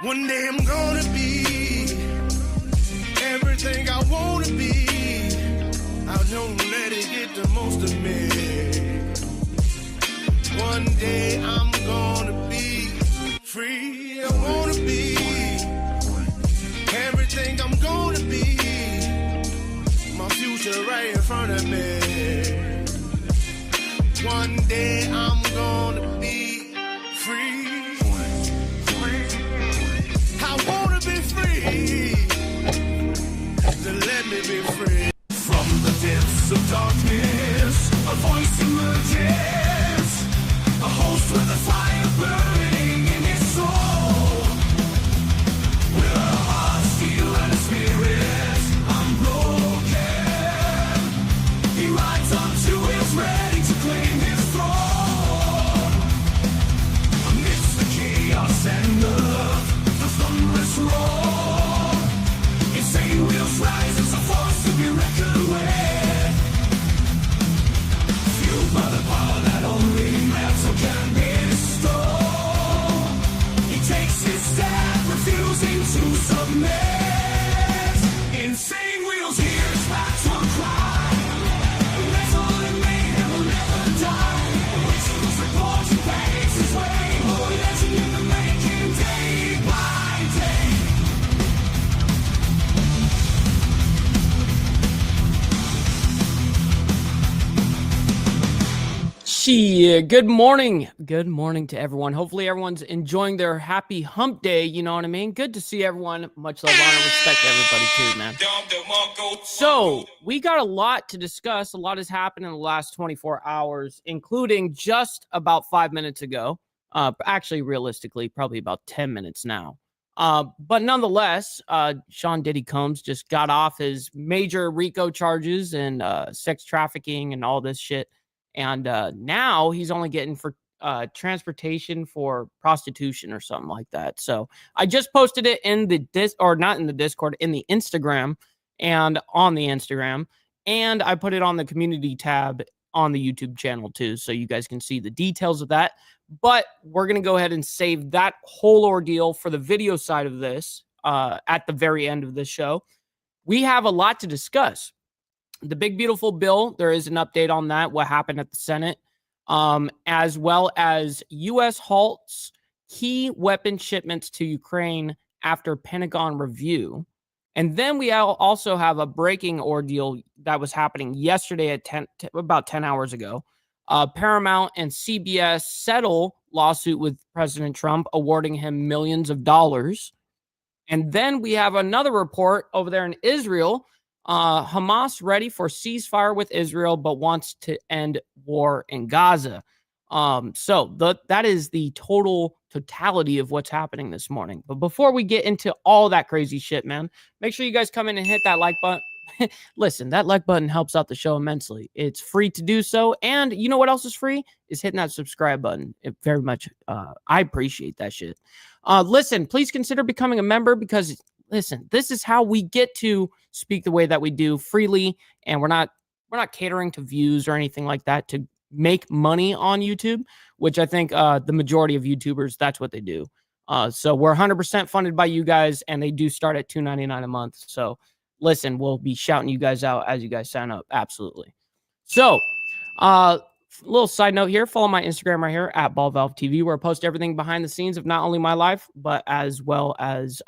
One day I'm gonna be everything I wanna be. I don't let it get the most of me. One day I'm gonna be free. I wanna be everything I'm gonna be. My future right in front of me. One day I'm gonna be free. I wanna be free. So let me be free. From the depths of darkness, a voice emerges. A host with a fire burning in his soul. With a heart, steel, and a spirit unbroken. He rides onto his ready to claim his throne. Amidst the chaos and the thunderous roar. Insane wheels rise as a force to be reckoned with. Fueled by the power that only metal can bestow. He takes his stand, refusing to submit. Insane wheels hear his battle cry. Metal and mayhem will never die. Rituals report and paves his way. More legend in the making, day by day. Good morning. Good morning to everyone. Hopefully everyone's enjoying their happy hump day. You know what I mean? Good to see everyone. Much love, honor, respect to everybody too, man. So we got a lot to discuss. A lot has happened in the last 24 hours, including just about 5 minutes ago. Actually, realistically, probably about 10 minutes now. But nonetheless, Sean Diddy Combs just got off his major RICO charges and sex trafficking and all this shit. And now he's only getting for transportation for prostitution or something like that. So I just posted it in the not in the Discord, in the Instagram and on the Instagram. And I put it on the community tab on the YouTube channel too. So you guys can see the details of that. But we're going to go ahead and save that whole ordeal for the video side of this at the very end of the show. We have a lot to discuss. The big, beautiful bill, there is an update on that, what happened at the Senate, as well as U.S. halts key weapon shipments to Ukraine after Pentagon review. And then we also have a breaking ordeal that was happening yesterday at about 10 hours ago. Paramount and CBS settle lawsuit with President Trump, awarding him millions of dollars. And then we have another report over there in Israel. Hamas ready for ceasefire with Israel, but wants to end war in Gaza. So that is the totality of what's happening this morning. But before we get into all that crazy shit, man, make sure you guys come in and hit that like button. Listen, that like button helps out the show immensely. It's free to do so. And you know what else is free? Is hitting that subscribe button. It very much, I appreciate that shit. Listen, please consider becoming a member because listen, this is how we get to speak the way that we do freely, and we're not catering to views or anything like that to make money on YouTube, which I think the majority of YouTubers, that's what they do. So we're 100% funded by you guys, and they do start at $2.99 a month. So listen, we'll be shouting you guys out as you guys sign up. Absolutely. So little side note here, follow my Instagram right here at BallValveTV, where I post everything behind the scenes of not only my life, but as well as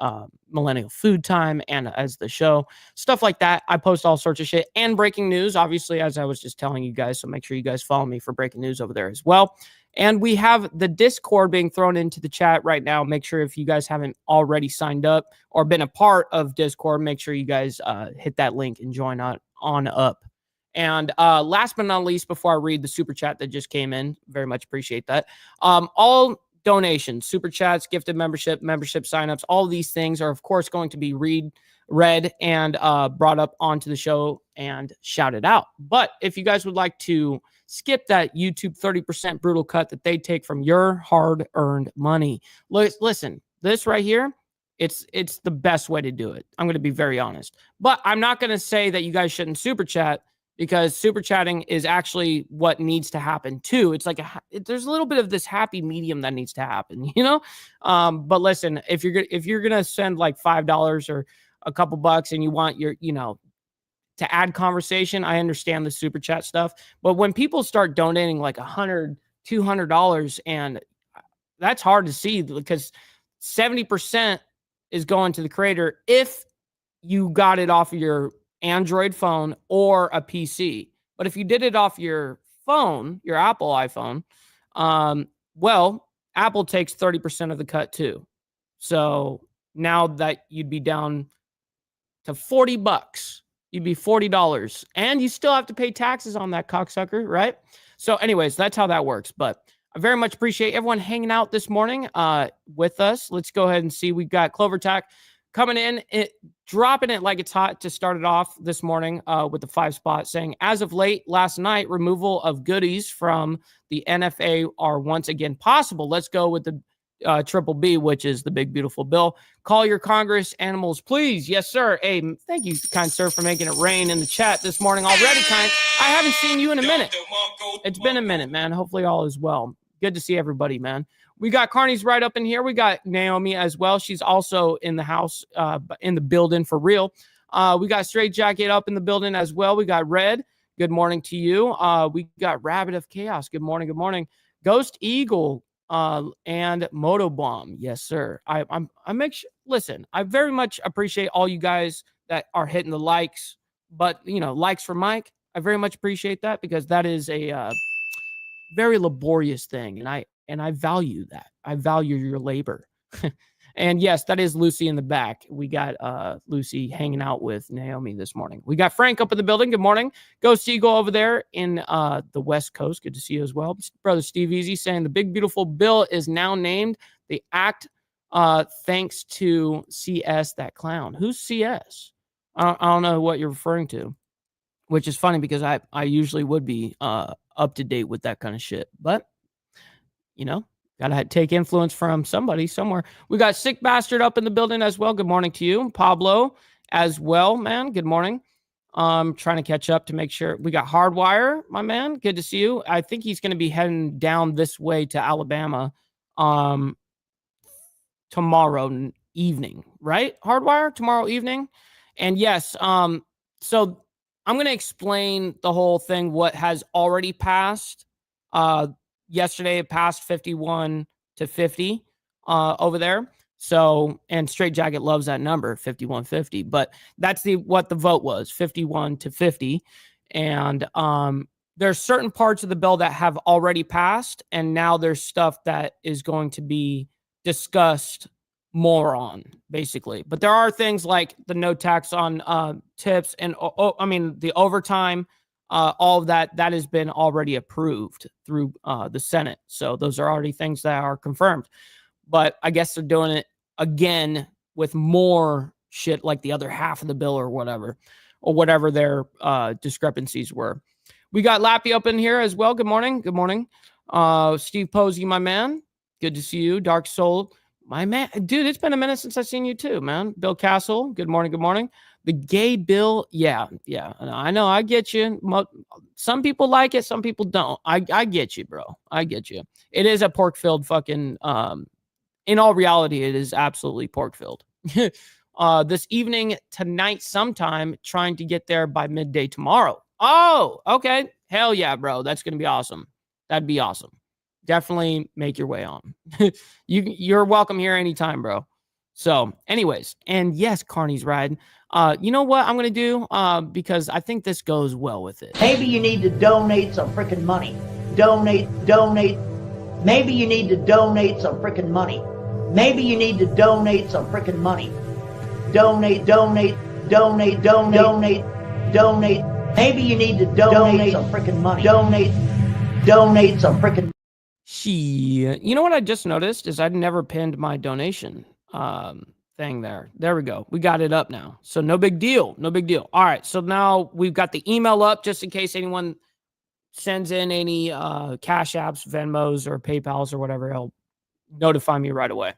Millennial Food Time and as the show, stuff like that. I post all sorts of shit and breaking news, obviously, as I was just telling you guys. So make sure you guys follow me for breaking news over there as well. And we have the Discord being thrown into the chat right now. Make sure if you guys haven't already signed up or been a part of Discord, make sure you guys hit that link and join on up. And last but not least, before I read the super chat that just came in, very much appreciate that. All donations, super chats, gifted membership signups, all these things are, of course, going to be read and brought up onto the show and shouted out. But if you guys would like to skip that YouTube 30% brutal cut that they take from your hard-earned money, listen, this right here, it's the best way to do it. I'm going to be very honest. But I'm not going to say that you guys shouldn't super chat, because super chatting is actually what needs to happen too. It's like there's a little bit of this happy medium that needs to happen, you know. But listen, if you're gonna send like $5 or a couple bucks and you want your, you know, to add conversation, I understand the super chat stuff. But when people start donating like $100, $200, and that's hard to see because 70% is going to the creator if you got it off of your Android phone or a PC. But if you did it off your phone, your Apple iPhone, well, Apple takes 30% of the cut too. So now that you'd be down to $40, you'd be $40, and you still have to pay taxes on that cocksucker, right? So anyways, that's how that works. But I very much appreciate everyone hanging out this morning with us. Let's go ahead and see. We've got Clover Tack coming in, dropping it like it's hot to start it off this morning with the 5 spot, saying, as of late last night, removal of goodies from the NFA are once again possible. Let's go with the triple B, which is the big, beautiful bill. Call your Congress animals, please. Yes, sir. Hey, thank you, kind sir, for making it rain in the chat this morning already, kind. I haven't seen you in a minute. It's been a minute, man. Hopefully all is well. Good to see everybody, man. We got Carney's right up in here. We got Naomi as well. She's also in the house, in the building for real. We got Straight Jacket up in the building as well. We got Red. Good morning to you. We got Rabbit of Chaos. Good morning. Good morning. Ghost Eagle and Motobomb. Yes, sir. I make sure. Listen, I very much appreciate all you guys that are hitting the likes. But you know, likes for Mike, I very much appreciate that because that is a very laborious thing, and I value that. I value your labor. And yes, that is Lucy in the back. We got Lucy hanging out with Naomi this morning. We got Frank up in the building. Good morning. Ghost Eagle over there in the West Coast. Good to see you as well. Brother Steve Easy saying the big, beautiful bill is now named the act thanks to CS, that clown. Who's CS? I don't know what you're referring to, which is funny because I usually would be up to date with that kind of shit. But, you know, gotta take influence from somebody somewhere. We got Sick Bastard up in the building as well. Good morning to you. Pablo as well, man. Good morning. Trying to catch up to make sure. We got Hardwire, my man. Good to see you. I think he's going to be heading down this way to Alabama tomorrow evening, right? Hardwire tomorrow evening. And yes, so I'm going to explain the whole thing, what has already passed. Yesterday, it passed 51 to 50 over there. So, and Straight Jacket loves that number, 5150. But that's what the vote was, 51 to 50. And there's certain parts of the bill that have already passed. And now there's stuff that is going to be discussed more on, basically. But there are things like the no tax on tips and, the overtime. All of that has been already approved through the Senate. So those are already things that are confirmed. But I guess they're doing it again with more shit like the other half of the bill or whatever their discrepancies were. We got Lappy up in here as well. Good morning. Good morning. Steve Posey, my man. Good to see you. Dark Soul, my man. Dude, it's been a minute since I've seen you too, man. Bill Castle. Good morning. Good morning. The gay bill, yeah. I know, I get you. Some people like it, some people don't. I get you, bro. I get you. It is a pork-filled fucking. In all reality, it is absolutely pork-filled. This evening, tonight, sometime, trying to get there by midday tomorrow. Oh, okay. Hell yeah, bro. That's gonna be awesome. That'd be awesome. Definitely make your way on. You're welcome here anytime, bro. So, anyways, and yes, Carney's riding. You know what I'm going to do? Because I think this goes well with it. Maybe you need to donate some freaking money. Donate. Maybe you need to donate some freaking money. Maybe you need to donate some freaking money. Donate. Maybe you need to donate some freaking money. Donate some freaking. You know what I just noticed is I'd never pinned my donation thing there. There we go. We got it up now. So no big deal. No big deal. All right. So now we've got the email up just in case anyone sends in any Cash Apps, Venmos, or PayPals or whatever. It'll notify me right away.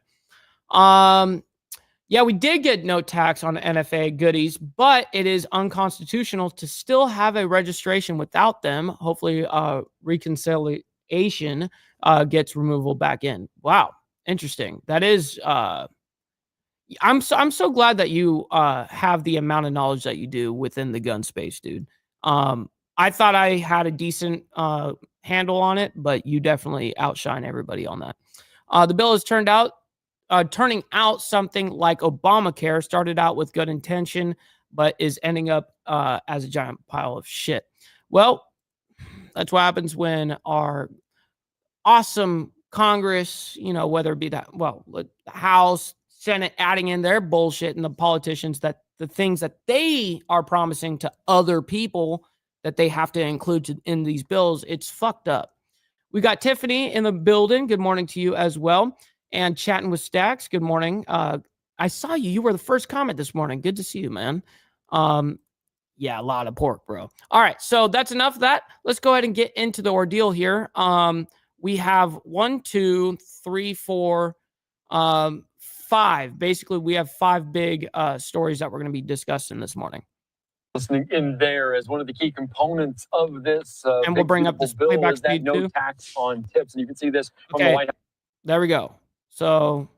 Yeah, we did get no tax on NFA goodies, but it is unconstitutional to still have a registration without them. Hopefully, reconciliation gets removal back in. Wow, interesting. That is. I'm so glad that you have the amount of knowledge that you do within the gun space, dude. I thought I had a decent handle on it, but you definitely outshine everybody on that. The bill has turning out something like Obamacare. Started out with good intention, but is ending up as a giant pile of shit. Well, that's what happens when our awesome Congress, whether it be the House, Senate, adding in their bullshit, and the politicians, that the things that they are promising to other people that they have to include in these bills, it's fucked up. We got Tiffany in the building. Good morning to you as well. And chatting with Stacks. Good morning. I saw you. You were the first comment this morning. Good to see you, man. Yeah, a lot of pork, bro. All right, so that's enough of that. Let's go ahead and get into the ordeal here. We have 1, 2, 3, 4, 5. Basically, we have 5 big stories that we're going to be discussing this morning. Listening in there as one of the key components of this. And we'll bring up this bill playback is that speed no too. tax on tips, and you can see this from the Okay, White House. there we go. So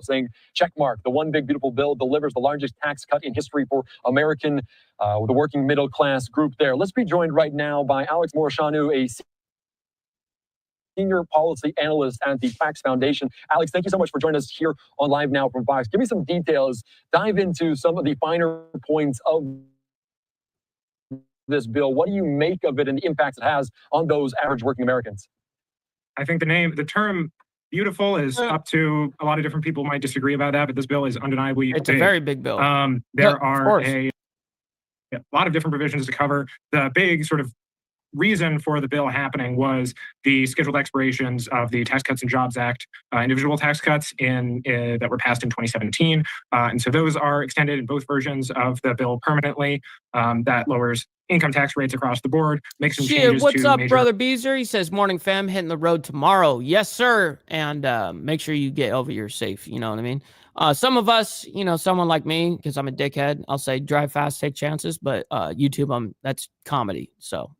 Saying, check mark, the one big beautiful bill delivers the largest tax cut in history for American, the working middle class group there. Let's be joined right now by Alex Morishanu, a senior policy analyst at the Fox Foundation. Alex, thank you so much for joining us here on Live Now from Fox. Give me some details, dive into some of the finer points of this bill. What do you make of it and the impacts it has on those average working Americans? I think the term beautiful is up to a lot of different people might disagree about that, but this bill is undeniably it's big. a very big bill. There are a lot of different provisions to cover. The big sort of reason for the bill happening was the scheduled expirations of the Tax Cuts and Jobs Act, individual tax cuts that were passed in 2017. And so those are extended in both versions of the bill permanently. That lowers income tax rates across the board, makes some changes. What's up, Brother Beezer? He says, morning fam, hitting the road tomorrow. Yes, sir. And make sure you get over here safe. You know what I mean? Some of us, someone like me, because I'm a dickhead, I'll say drive fast, take chances. But YouTube, that's comedy. So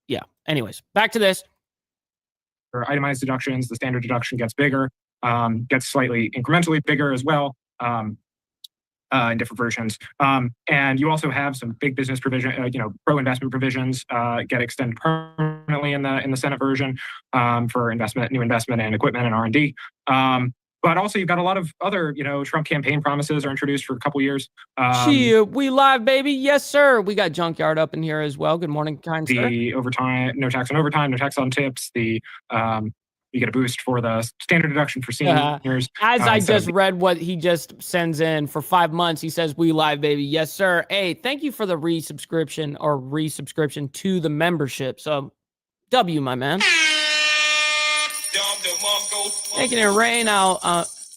yeah. Anyways, back to this. For itemized deductions, the standard deduction gets bigger, gets slightly incrementally bigger as well. In different versions. And you also have some big business provision, pro-investment provisions get extended permanently in the Senate version for new investment and equipment and R&D. But also you've got a lot of other, Trump campaign promises are introduced for a couple years. We live, baby. Yes, sir. We got Junkyard up in here as well. Good morning, kind sir. The overtime, no tax on overtime, no tax on tips, you get a boost for the standard deduction for seniors. As I just read what he just sends in for 5 months, he says, we live, baby. Yes, sir. Hey, thank you for the resubscription to the membership. So, W, my man. Making it rain out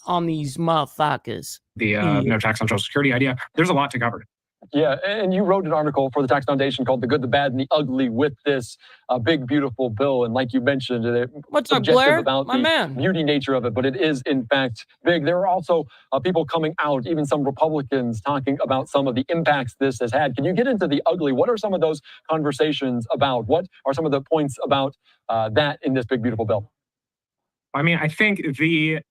on these motherfuckers. The no tax on Social Security idea. There's a lot to cover. Yeah, and you wrote an article for the Tax Foundation called "The Good, the Bad, and the Ugly" with this big, beautiful bill. And like you mentioned, what's up, Blair? About my man. Beauty nature of it, but it is in fact big. There are also people coming out, even some Republicans, talking about some of the impacts this has had. Can you get into the ugly? What are some of those conversations about? What are some of the points about that in this big, beautiful bill? I mean, I think the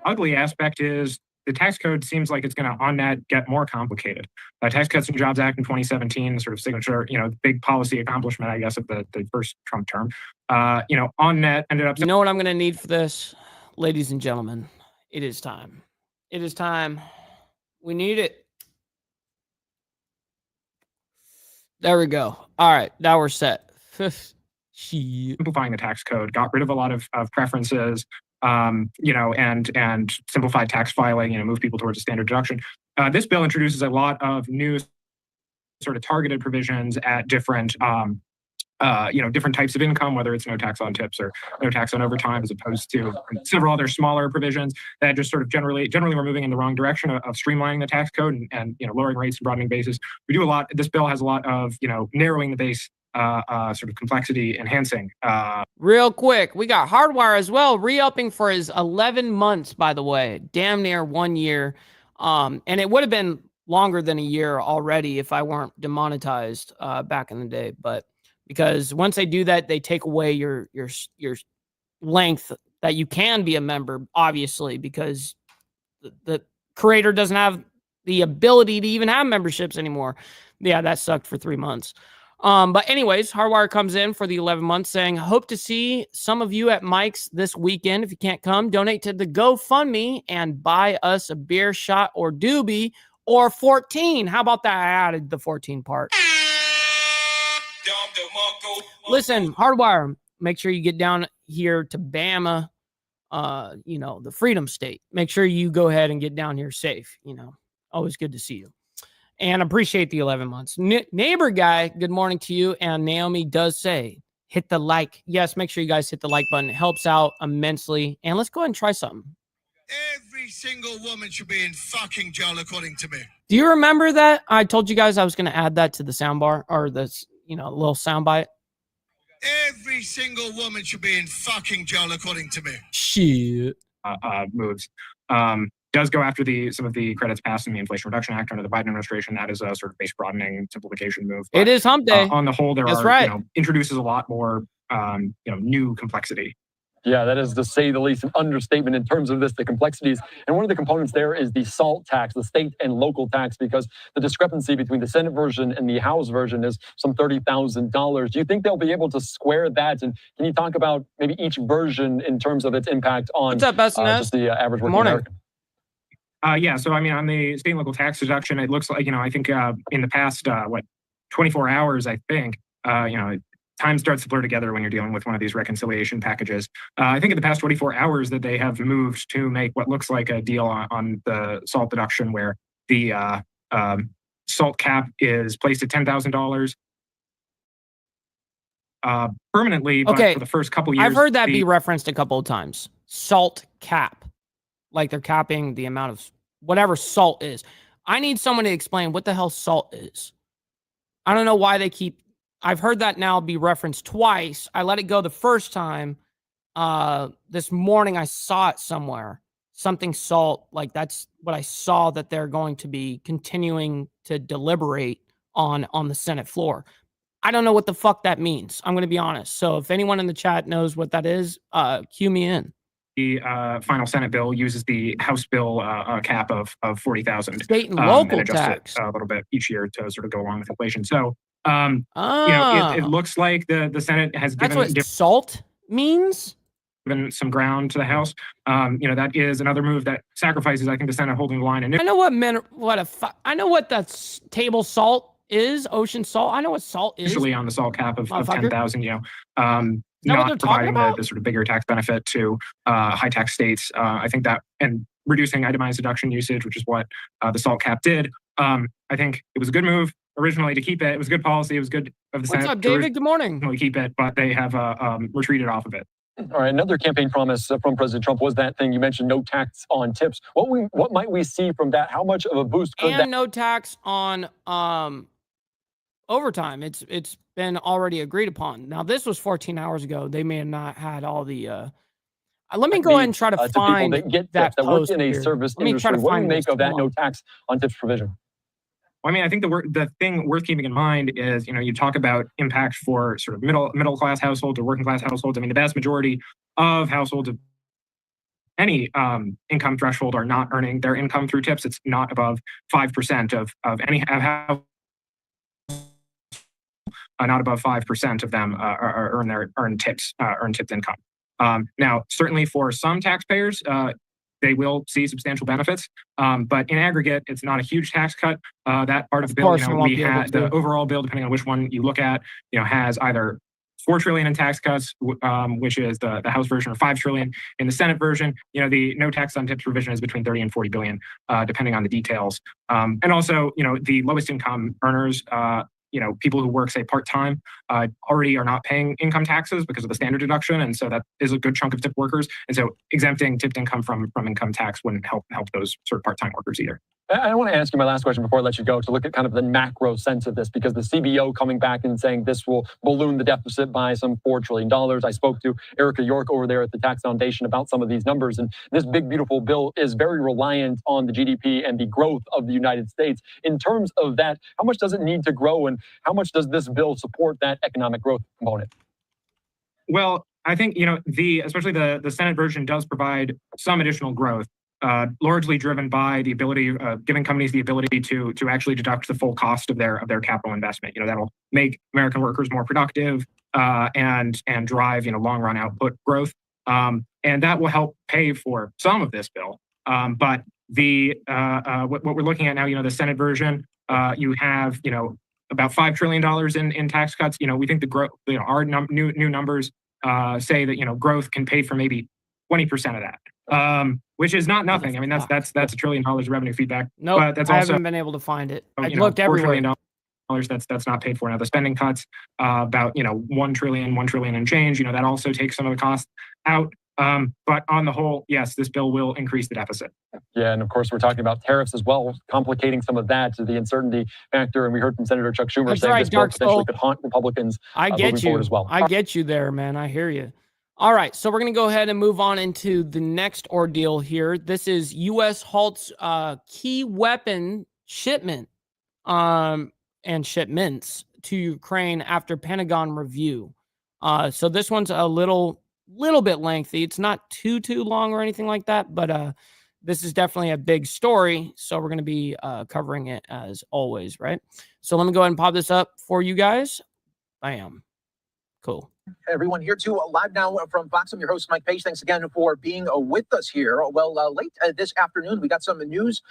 ugly aspect is the tax code seems like it's going to, on net, get more complicated. Tax Cuts and Jobs Act in 2017, sort of signature, big policy accomplishment, I guess, of the first Trump term. On net ended up. You know what I'm going to need for this, ladies and gentlemen? It is time. It is time. We need it. There we go. All right, now we're set. Simplifying the tax code, got rid of a lot of preferences. And simplified tax filing, move people towards a standard deduction. This bill introduces a lot of new sort of targeted provisions at different, different types of income, whether it's no tax on tips or no tax on overtime, as opposed to several other smaller provisions that just sort of generally we're moving in the wrong direction of streamlining the tax code and lowering rates and broadening bases. We do a lot. This bill has a lot of, narrowing the base. Sort of complexity enhancing. Real quick, we got Hardwire as well, re-upping for his 11 months, by the way, damn near 1 year. And it would have been longer than a year already if I weren't demonetized back in the day. But because once they do that, they take away your length that you can be a member, obviously, because the creator doesn't have the ability to even have memberships anymore. Yeah, that sucked for 3 months. But anyways, Hardwire comes in for the 11 months saying, hope to see some of you at Mike's this weekend. If you can't come, donate to the GoFundMe and buy us a beer, shot, or doobie, or 14. How about that? I added the 14 part. Listen, Hardwire, make sure you get down here to Bama, the Freedom State. Make sure you go ahead and get down here safe. Always good to see you. And appreciate the 11 months. Neighbor guy, good morning to you. And Naomi does say, hit the like. Yes, make sure you guys hit the like button. It helps out immensely. And let's go ahead and try something. Every single woman should be in fucking jail, according to me. Do you remember that? I told you guys I was going to add that to the soundbar or this, little soundbite. Every single woman should be in fucking jail, according to me. Shit. Moves. Does go after some of the credits passed in the Inflation Reduction Act under the Biden administration. That is a sort of base broadening simplification move. But, it is hump day. On the whole, That's right. Introduces a lot more, new complexity. Yeah, that is, to say the least, an understatement in terms of the complexities. And one of the components there is the SALT tax, the state and local tax, because the discrepancy between the Senate version and the House version is some $30,000. Do you think they'll be able to square that? And can you talk about maybe each version in terms of its impact on What's up, Best just the average working American? So on the state and local tax deduction, it looks like, I think in the past, 24 hours, I think, time starts to blur together when you're dealing with one of these reconciliation packages. I think in the past 24 hours that they have moved to make what looks like a deal on the SALT deduction where the SALT cap is placed at $10,000 permanently, but for the first couple years. I've heard that be referenced a couple of times. SALT cap. Like they're capping the amount of whatever salt is. I need someone to explain what the hell salt is. I don't know why they keep... I've heard that now be referenced twice. I let it go the first time. This morning I saw it somewhere. Something salt. Like that's what I saw that they're going to be continuing to deliberate on the Senate floor. I don't know what the fuck that means. I'm going to be honest. So if anyone in the chat knows what that is, cue me in. The final Senate bill uses the House bill cap of 40,000. State and local and tax. It a little bit each year to sort of go along with inflation. So, it looks like the Senate has given... That's what salt means? Given some ground to the House. That is another move that sacrifices, I think, the Senate holding the line. And I know I know what that's table salt is, ocean salt. I know what salt is. Usually on the salt cap of 10,000, not providing the sort of bigger tax benefit to high tax states. I think that, and reducing itemized deduction usage, which is what the SALT cap did. I think it was a good move originally to keep it. It was good policy. It was good of the Senate. What's up, David? Good morning. To keep it, but they have retreated off of it. All right, another campaign promise from President Trump was that thing you mentioned, no tax on tips. What might we see from that? How much of a boost could that... no tax on overtime. It's been already agreed upon. Now, this was 14 hours ago. They may have not had all the... let me go ahead and try to find that get that tips, that work in a here. service industry. What do you make of that no tax on tips provision? Well, I think the thing worth keeping in mind is, you talk about impact for sort of middle class households or working class households. The vast majority of households of any income threshold are not earning their income through tips. It's not above 5% of any house. Not above 5% of them earn tipped income. Now, certainly for some taxpayers, they will see substantial benefits, but in aggregate, it's not a huge tax cut. That part of the bill, we had the overall bill, depending on which one you look at, has either $4 trillion in tax cuts, which is the House version, or $5 trillion in the Senate version. The no tax on tips provision is between 30 and 40 billion, depending on the details. And also, the lowest income earners. People who work, say, part-time already are not paying income taxes because of the standard deduction. And so that is a good chunk of tip workers. And so exempting tipped income from income tax wouldn't help those sort of part-time workers either. I want to ask you my last question before I let you go to look at kind of the macro sense of this, because the CBO coming back and saying this will balloon the deficit by some $4 trillion. I spoke to Erica York over there at the Tax Foundation about some of these numbers. And this big, beautiful bill is very reliant on the GDP and the growth of the United States. In terms of that, how much does it need to grow, and how much does this bill support that economic growth component? Well, I think, especially the Senate version does provide some additional growth. Largely driven by the ability, giving companies the ability to actually deduct the full cost of their capital investment. That'll make American workers more productive and drive long run output growth, and that will help pay for some of this bill. But what we're looking at now, the Senate version, you have about $5 trillion in tax cuts. We think the growth, our new numbers say that growth can pay for maybe 20% of that. Which is not nothing. I mean, that's $1 trillion revenue feedback. No, but that's I also, haven't been able to find it. I $4 looked everywhere. trillion that's not paid for. Now the spending cuts, about $1 trillion and change. That also takes some of the costs out. But on the whole, yes, this bill will increase the deficit. Yeah, and of course we're talking about tariffs as well, complicating some of that, the uncertainty factor. And we heard from Senator Chuck Schumer That's saying right, this bill Dark potentially Soul. could haunt Republicans I get moving forward you as well. I get you there, man. I hear you. All right, so we're going to go ahead and move on into the next ordeal here. This is U.S. Halts key weapon shipment and shipments to Ukraine after Pentagon review. So this one's a little bit lengthy. It's not too long or anything like that, but this is definitely a big story. So we're going to be covering it as always, right? So let me go ahead and pop this up for you guys. Bam. Cool. Everyone here too, live now from Fox. I'm your host, Mike Page. Thanks again for being with us here. Well, late this afternoon, we got some news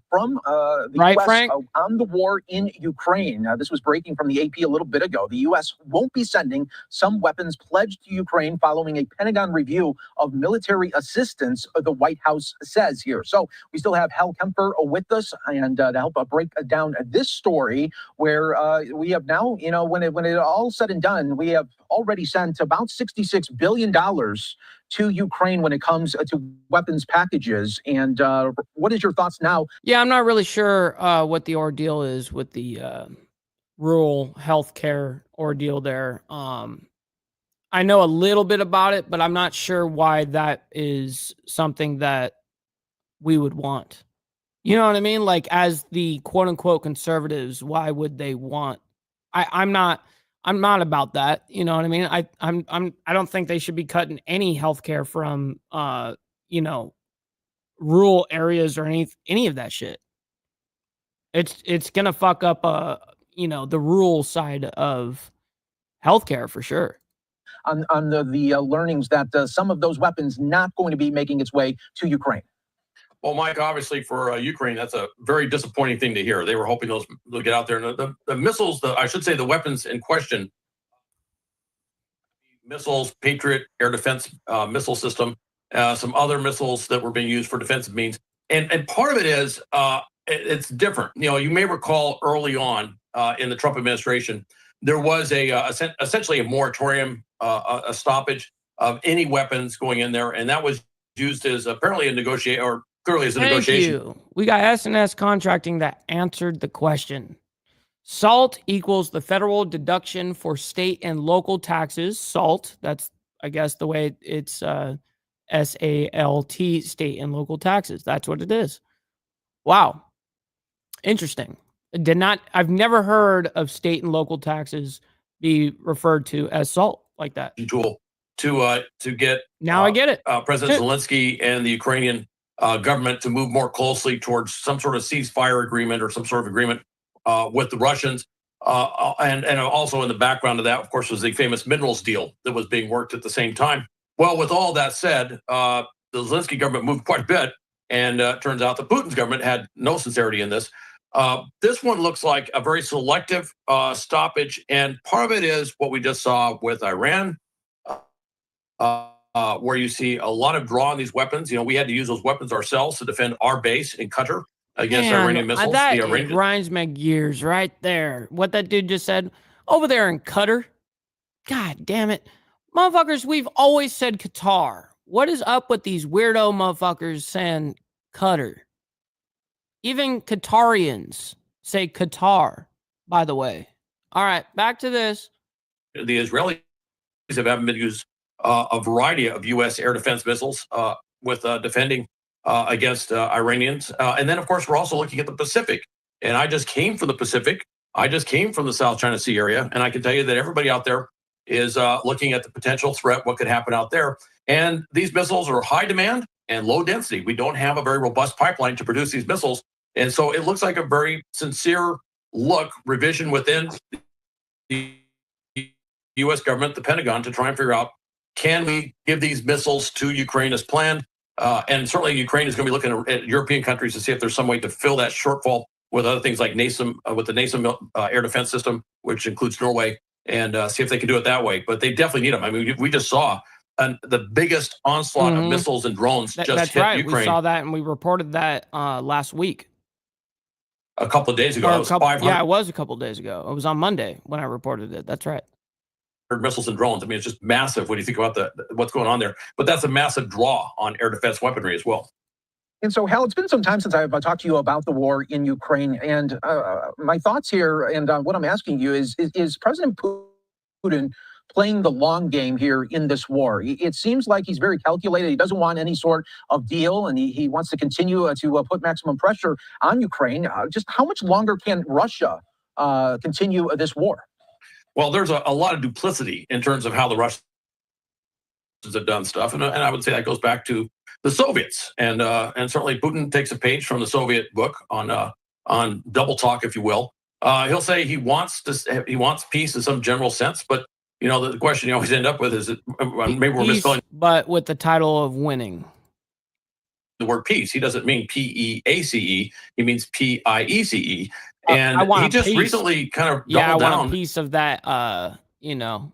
from the U.S. Frank? On the war in Ukraine. This was breaking from the AP a little bit ago. The U.S. won't be sending some weapons pledged to Ukraine following a Pentagon review of military assistance, the White House says here. So we still have Hal Kemper with us and to help break down this story where we have now, when it all said and done, we have already sent about $66 billion to Ukraine when it comes to weapons packages. And what is your thoughts now? Yeah, I'm not really sure what the ordeal is with the rural healthcare ordeal there. I know a little bit about it, but I'm not sure why that is something that we would want. You know what I mean? Like, as the quote unquote conservatives, why would they want? I'm not about that. You know what I mean? I don't think they should be cutting any healthcare from rural areas or any of that shit. It's gonna fuck up the rural side of healthcare for sure. On the learnings that some of those weapons not going to be making its way to Ukraine. Well, Mike, obviously for Ukraine, that's a very disappointing thing to hear. They were hoping they'll get out there. And the missiles, the weapons in question, missiles, Patriot air defense missile system, some other missiles that were being used for defensive means. And part of it is it's different. You may recall early on in the Trump administration, there was essentially a moratorium, a stoppage of any weapons going in there. And that was used as apparently a negotiation, or clearly as a negotiation. Thank you. We got S&S Contracting that answered the question. SALT equals the federal deduction for state and local taxes. SALT, that's, I guess, the way it's SALT, state and local taxes. That's what it is. Wow. Interesting. I've never heard of state and local taxes be referred to as SALT like that. Tool to get now I get it. President Zelensky and the Ukrainian government to move more closely towards some sort of ceasefire agreement or some sort of agreement with the Russians. And also in the background of that, of course, was the famous minerals deal that was being worked at the same time. Well, with all that said, the Zelensky government moved quite a bit, and turns out that Putin's government had no sincerity in this. This one looks like a very selective stoppage, and part of it is what we just saw with Iran, where you see a lot of draw on these weapons. We had to use those weapons ourselves to defend our base in Qatar against Iranian missiles. That grinds my gears right there. What that dude just said over there in Qatar. God damn it. Motherfuckers, we've always said Qatar. What is up with these weirdo motherfuckers saying Qatar? Even Qatarians say Qatar, by the way. All right, back to this. The Israelis have been used a variety of U.S. air defense missiles with defending against Iranians. And then, of course, we're also looking at the Pacific. And I just came from the Pacific. I just came from the South China Sea area. And I can tell you that everybody out there is looking at the potential threat, what could happen out there. And these missiles are high demand and low density. We don't have a very robust pipeline to produce these missiles. And so it looks like a very sincere revision within the U.S. government, the Pentagon, to try and figure out, can we give these missiles to Ukraine as planned? And certainly Ukraine is going to be looking at European countries to see if there's some way to fill that shortfall with other things like NASAM, with the NASAM air defense system, which includes Norway, and see if they can do it that way. But they definitely need them. I mean, we just saw the biggest onslaught of missiles and drones That's hit right. Ukraine. We saw that, and we reported that last week. A couple of days ago. It was 500. Yeah, it was a couple of days ago. It was on Monday when I reported it. That's right. Missiles and drones. I mean, it's just massive when you think about what's going on there. But that's a massive draw on air defense weaponry as well. And so, Hal, it's been some time since I've talked to you about the war in Ukraine. And my thoughts here, and what I'm asking you is President Putin playing the long game here in this war? It seems like he's very calculated. He doesn't want any sort of deal, and he wants to continue to put maximum pressure on Ukraine. Just how much longer can Russia continue this war? Well, there's a lot of duplicity in terms of how the Russians have done stuff. And I would say that goes back to the Soviets. And certainly Putin takes a page from the Soviet book on double talk, if you will. He'll say he wants peace in some general sense, but you know, the question you always end up with is maybe we're misspelling, but with the title of winning. The word peace. He doesn't mean P-E-A-C-E. He means P-I-E-C-E. And he just recently kind of doubled down. I want a piece of that, you know,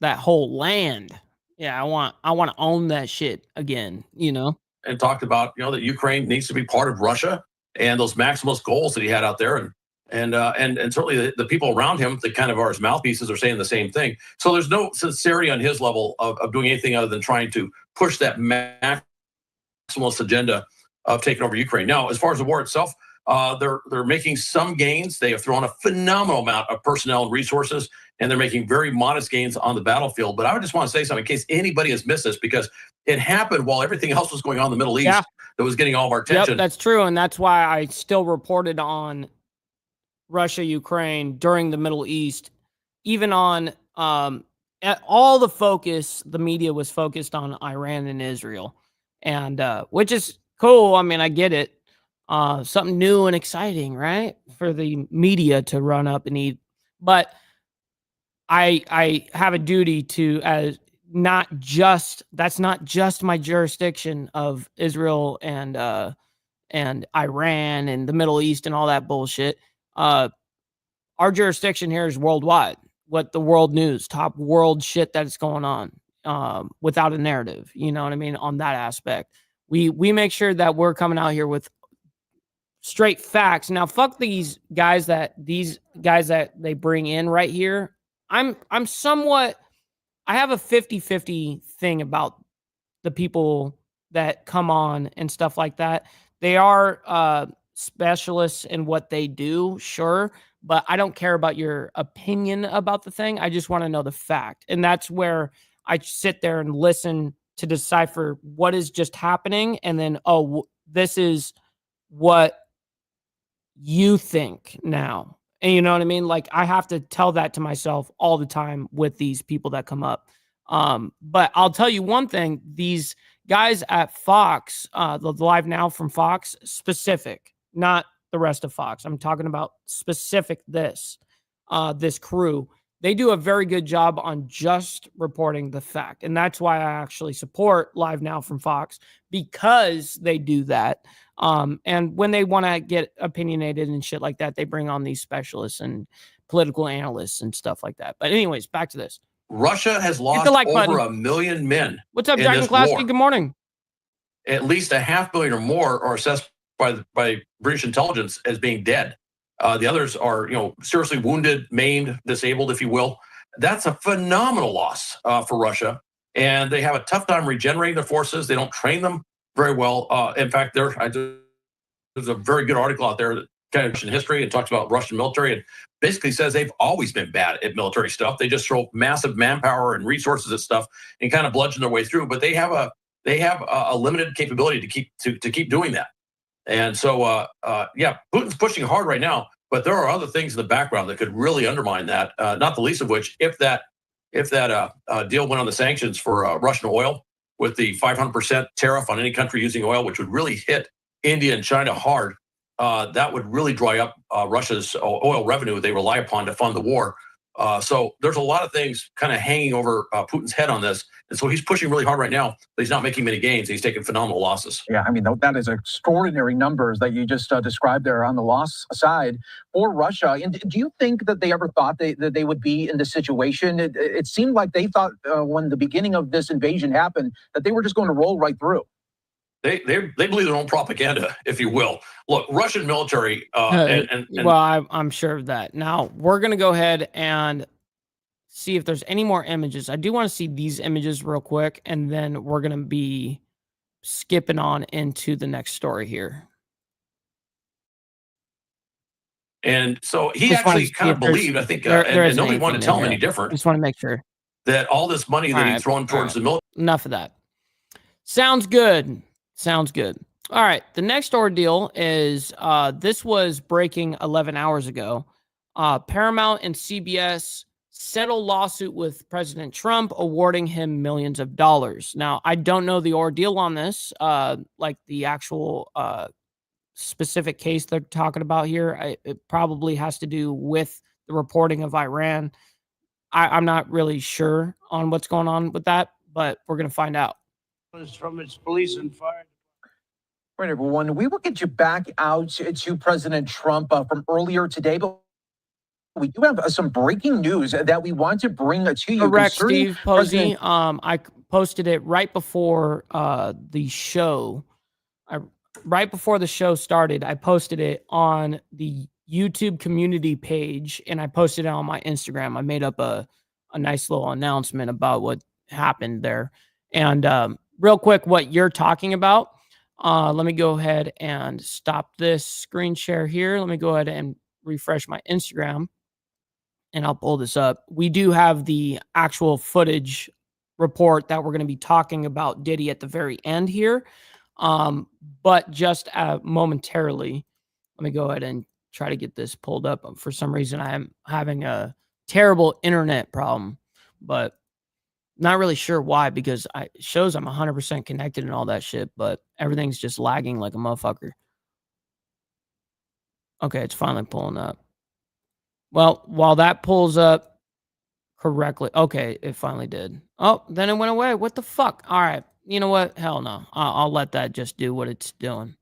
that whole land. Yeah, I want to own that shit again, you know. And talked about, you know, that Ukraine needs to be part of Russia and those maximalist goals that he had out there. And certainly the people around him that kind of are his mouthpieces are saying the same thing. So there's no sincerity on his level of doing anything other than trying to push that maximalist agenda of taking over Ukraine. Now, as far as the war itself, they're making some gains. They have thrown a phenomenal amount of personnel and resources, and they're making very modest gains on the battlefield. But I would just want to say something in case anybody has missed this, because it happened while everything else was going on in the Middle East that was getting all of our attention. Yep, that's true. And that's why I still reported on Russia, Ukraine during the Middle East, even on all the focus, the media was focused on Iran and Israel, and which is cool. I mean, I get it. Something new and exciting, right? For the media to run up and eat. But I have a duty to, that's not just my jurisdiction of Israel and Iran and the Middle East and all that bullshit. Our jurisdiction here is worldwide. What the world news, top world shit that's going on, without a narrative, you know what I mean? On that aspect, we make sure that we're coming out here with straight facts. Now, fuck these guys that they bring in right here. I have a 50-50 thing about the people that come on and stuff like that. They are specialists in what they do, sure, but I don't care about your opinion about the thing. I just want to know the fact. And that's where I sit there and listen to decipher what is just happening. And then, this is what you think now. And you know what I mean? Like, I have to tell that to myself all the time with these people that come up. But I'll tell you one thing, these guys at Fox, the Live Now from Fox, specific, not the rest of Fox. I'm talking about specific this crew. They do a very good job on just reporting the fact. And that's why I actually support Live Now from Fox, because they do that. And when they want to get opinionated and shit like that, they bring on these specialists and political analysts and stuff like that. But anyways, back to this. Russia has lost over 1 million men. What's up, Dragon Klasky? Good morning. At least 500,000 or more are assessed by British intelligence as being dead. The others are, seriously wounded, maimed, disabled, if you will. That's a phenomenal loss for Russia. And they have a tough time regenerating their forces. They don't train them very well. In fact, I there's a very good article out there that kind of Russian history and talks about Russian military and basically says they've always been bad at military stuff. They just throw massive manpower and resources at stuff and kind of bludgeon their way through. But they have a limited capability to keep doing that. And so yeah, Putin's pushing hard right now, but there are other things in the background that could really undermine that. Not the least of which, if that deal went on the sanctions for Russian oil with the 500% tariff on any country using oil, which would really hit India and China hard, that would really dry up Russia's oil revenue they rely upon to fund the war. So there's a lot of things kind of hanging over Putin's head on this. And so he's pushing really hard right now, but he's not making many gains. He's taking phenomenal losses. Yeah, I mean, that is extraordinary numbers that you just described there on the loss side for Russia. And do you think that they ever thought that they would be in this situation? It seemed like they thought when the beginning of this invasion happened that they were just going to roll right through. They believe their own propaganda, if you will. Look, Russian military well, I'm sure of that. Now we're gonna go ahead and see if there's any more images. I do want to see these images real quick, and then we're gonna be skipping on into the next story here. And so he actually kind of believed, I think, and nobody wanted to tell him any different. Just want to make sure that all this money that he's thrown towards the military. Enough of that. Sounds good. Sounds good. All right. The next ordeal is this was breaking 11 hours ago. Paramount and CBS settle lawsuit with President Trump, awarding him millions of dollars. Now, I don't know the ordeal on this, like the actual specific case they're talking about here. It probably has to do with the reporting of Iran. I'm not really sure on what's going on with that, but we're going to find out. From its police and fire. Right, everyone. We will get you back out to President Trump from earlier today, but we do have some breaking news that we want to bring to you. Correct, Steve Posey. I posted it right before the show. Right before the show started, I posted it on the YouTube community page, and I posted it on my Instagram. I made up a nice little announcement about what happened there. And real quick, what you're talking about, let me go ahead and stop this screen share here. Let me go ahead and refresh my Instagram, and I'll pull this up. We do have the actual footage report that we're going to be talking about Diddy at the very end here. But just momentarily, let me go ahead and try to get this pulled up. For some reason, I'm having a terrible internet problem, but not really sure why, because it shows I'm 100% connected and all that shit, but everything's just lagging like a motherfucker. Okay, it's finally pulling up. Well, while that pulls up correctly, okay, it finally did. Oh, then it went away. What the fuck? All right. You know what? Hell no. I'll let that just do what it's doing.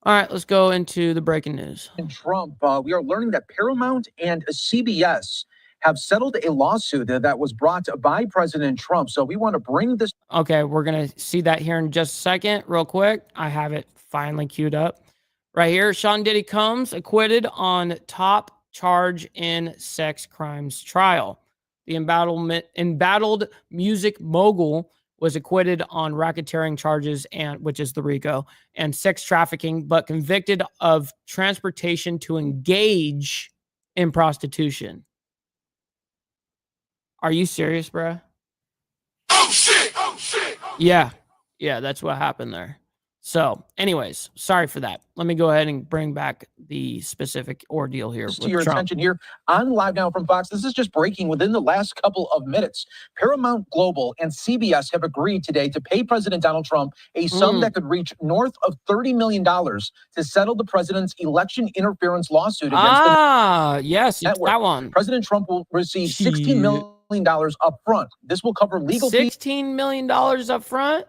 All right, let's go into the breaking news. In Trump, we are learning that Paramount and CBS have settled a lawsuit that was brought by President Trump. So we want to bring this. Okay, we're going to see that here in just a second. Real quick, I have it finally queued up. Right here, Sean Diddy Combs acquitted on top charge in sex crimes trial. The embattled music mogul was acquitted on racketeering charges, and which is the RICO, and sex trafficking, but convicted of transportation to engage in prostitution. Are you serious, bruh? Oh shit! Oh shit! Yeah, that's what happened there. So, anyways, sorry for that. Let me go ahead and bring back the specific ordeal here. To your attention here on Live Now from Fox. This is just breaking within the last couple of minutes. Paramount Global and CBS have agreed today to pay President Donald Trump a sum that could reach north of $30 million to settle the president's election interference lawsuit against yes, network. That one. President Trump will receive $16 million up front. This will cover legal fees. $16 million up front?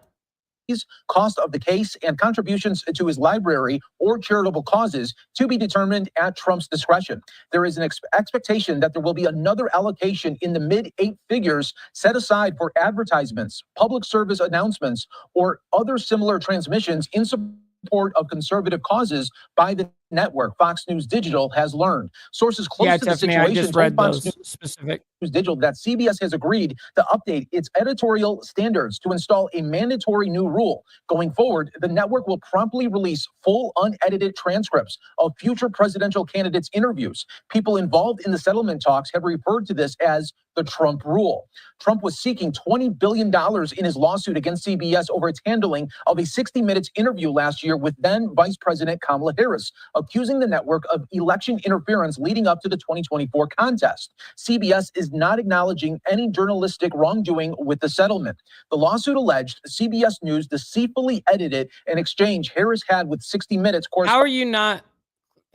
Cost of the case, and contributions to his library or charitable causes to be determined at Trump's discretion. There is an expectation that there will be another allocation in the mid-8 figures set aside for advertisements, public service announcements, or other similar transmissions in support of conservative causes by the network, Fox News Digital, has learned. Sources close to the Tiffany, I situation just read told Fox those specific. News Digital that CBS has agreed to update its editorial standards to install a mandatory new rule. Going forward, the network will promptly release full unedited transcripts of future presidential candidates' interviews. People involved in the settlement talks have referred to this as the Trump rule. Trump was seeking $20 billion in his lawsuit against CBS over its handling of a 60 Minutes interview last year with then Vice President Kamala Harris, accusing the network of election interference leading up to the 2024 contest. CBS is not acknowledging any journalistic wrongdoing with the settlement. The lawsuit alleged CBS News deceitfully edited an exchange Harris had with 60 Minutes. How are you not?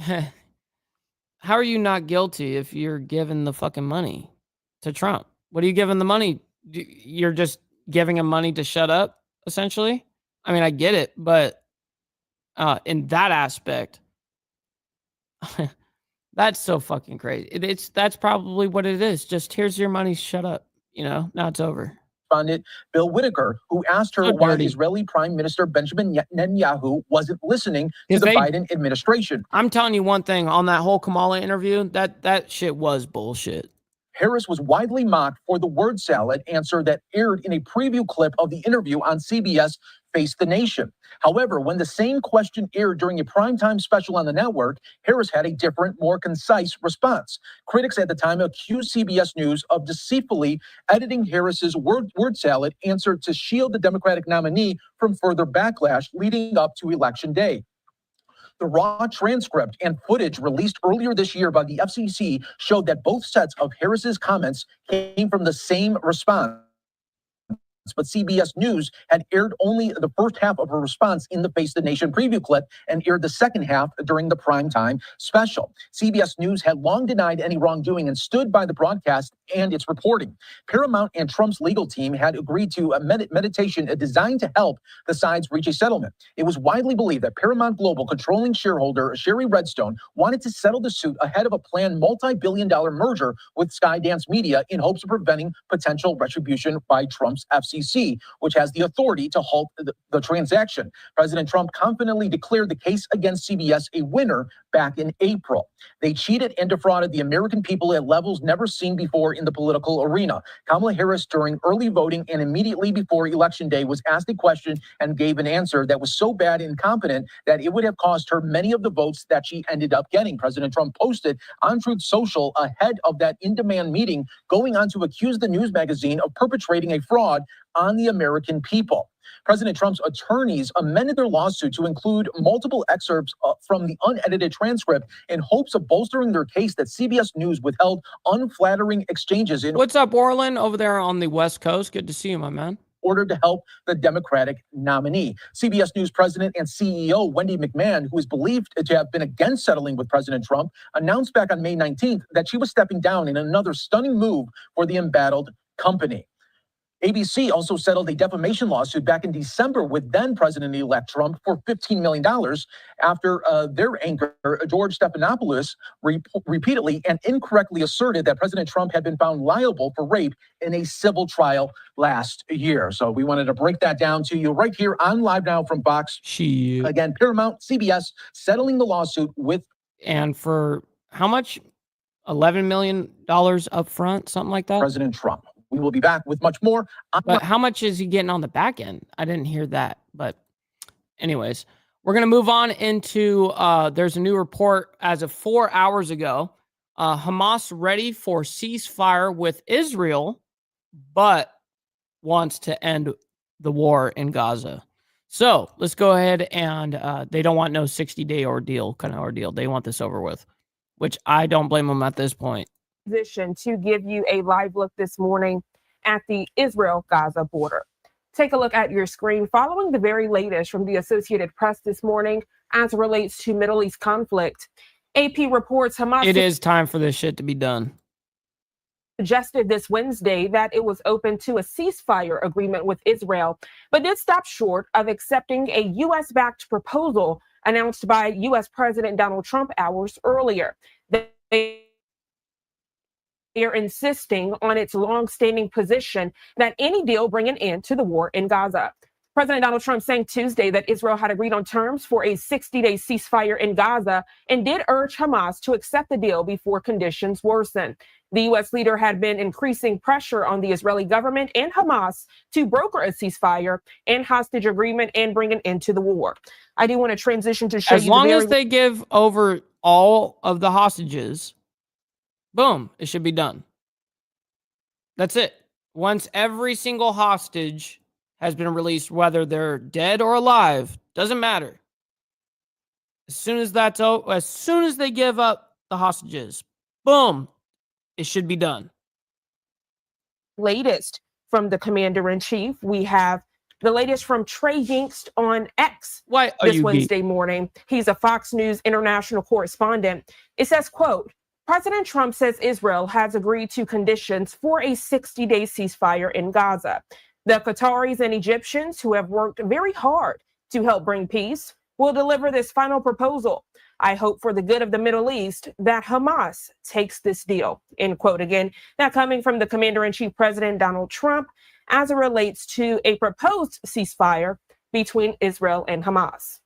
How are you not guilty if you're giving the fucking money to Trump? What are you giving the money? You're just giving him money to shut up, essentially. I mean, I get it, but in that aspect, that's so fucking crazy. That's probably what it is. Just here's your money, shut up. You know, now it's over. Responded Bill Whitaker, who asked her why Israeli Prime Minister Benjamin Netanyahu wasn't listening to the Biden administration. I'm telling you one thing on that whole Kamala interview, that shit was bullshit. Harris was widely mocked for the word salad answer that aired in a preview clip of the interview on CBS Face the Nation. However, when the same question aired during a primetime special on the network, Harris had a different, more concise response. Critics at the time accused CBS News of deceitfully editing Harris's word salad answer to shield the Democratic nominee from further backlash leading up to Election Day. The raw transcript and footage released earlier this year by the FCC showed that both sets of Harris's comments came from the same response. But CBS News had aired only the first half of her response in the Face the Nation preview clip and aired the second half during the primetime special. CBS News had long denied any wrongdoing and stood by the broadcast and its reporting. Paramount and Trump's legal team had agreed to a mediation designed to help the sides reach a settlement. It was widely believed that Paramount Global controlling shareholder Sherry Redstone wanted to settle the suit ahead of a planned multi-billion-dollar merger with Skydance Media in hopes of preventing potential retribution by Trump's FCC, which has the authority to halt the transaction. President Trump confidently declared the case against CBS a winner back in April. They cheated and defrauded the American people at levels never seen before in the political arena. Kamala Harris, during early voting and immediately before Election Day, was asked a question and gave an answer that was so bad and incompetent that it would have cost her many of the votes that she ended up getting. President Trump posted on Truth Social ahead of that in-demand meeting, going on to accuse the news magazine of perpetrating a fraud on the American people. President Trump's attorneys amended their lawsuit to include multiple excerpts from the unedited transcript in hopes of bolstering their case that CBS News withheld unflattering exchanges in What's up, Orland, over there on the West Coast? Good to see you, my man. order to help the Democratic nominee. CBS News president and CEO Wendy McMahon, who is believed to have been against settling with President Trump, announced back on May 19th that she was stepping down in another stunning move for the embattled company. ABC also settled a defamation lawsuit back in December with then-President-elect Trump for $15 million after their anchor, George Stephanopoulos, repeatedly and incorrectly asserted that President Trump had been found liable for rape in a civil trial last year. So we wanted to break that down to you right here on Live Now from Fox. Again, Paramount, CBS, settling the lawsuit with... And for how much? $11 million up front, something like that? President Trump. We will be back with much more. But how much is he getting on the back end? I didn't hear that. But anyways, we're going to move on into, there's a new report as of 4 hours ago. Hamas ready for ceasefire with Israel, but wants to end the war in Gaza. So let's go ahead and they don't want no 60-day ordeal, kind of ordeal. They want this over with, which I don't blame them at this point. Position to give you a live look this morning at the Israel-Gaza border. Take a look at your screen following the very latest from the Associated Press this morning as it relates to Middle East conflict. AP reports Hamas... It is time for this shit to be done. Suggested this Wednesday that it was open to a ceasefire agreement with Israel, but did stop short of accepting a U.S.-backed proposal announced by U.S. President Donald Trump hours earlier. They are insisting on its long-standing position that any deal bring an end to the war in Gaza. President Donald Trump saying Tuesday that Israel had agreed on terms for a 60-day ceasefire in Gaza and did urge Hamas to accept the deal before conditions worsen. The U.S. leader had been increasing pressure on the Israeli government and Hamas to broker a ceasefire and hostage agreement and bring an end to the war. I do want to transition to show you as long as they give over all of the hostages, boom, it should be done. That's it. Once every single hostage has been released, whether they're dead or alive, doesn't matter. As soon as that's over, as soon as they give up the hostages, boom, it should be done. Latest from the commander-in-chief, we have the latest from Trey Yingst on X this Wednesday morning. He's a Fox News international correspondent. It says, quote, President Trump says Israel has agreed to conditions for a 60-day ceasefire in Gaza. The Qataris and Egyptians, who have worked very hard to help bring peace, will deliver this final proposal. I hope for the good of the Middle East that Hamas takes this deal, end quote. Again, that coming from the commander-in-chief, President Donald Trump, as it relates to a proposed ceasefire between Israel and Hamas.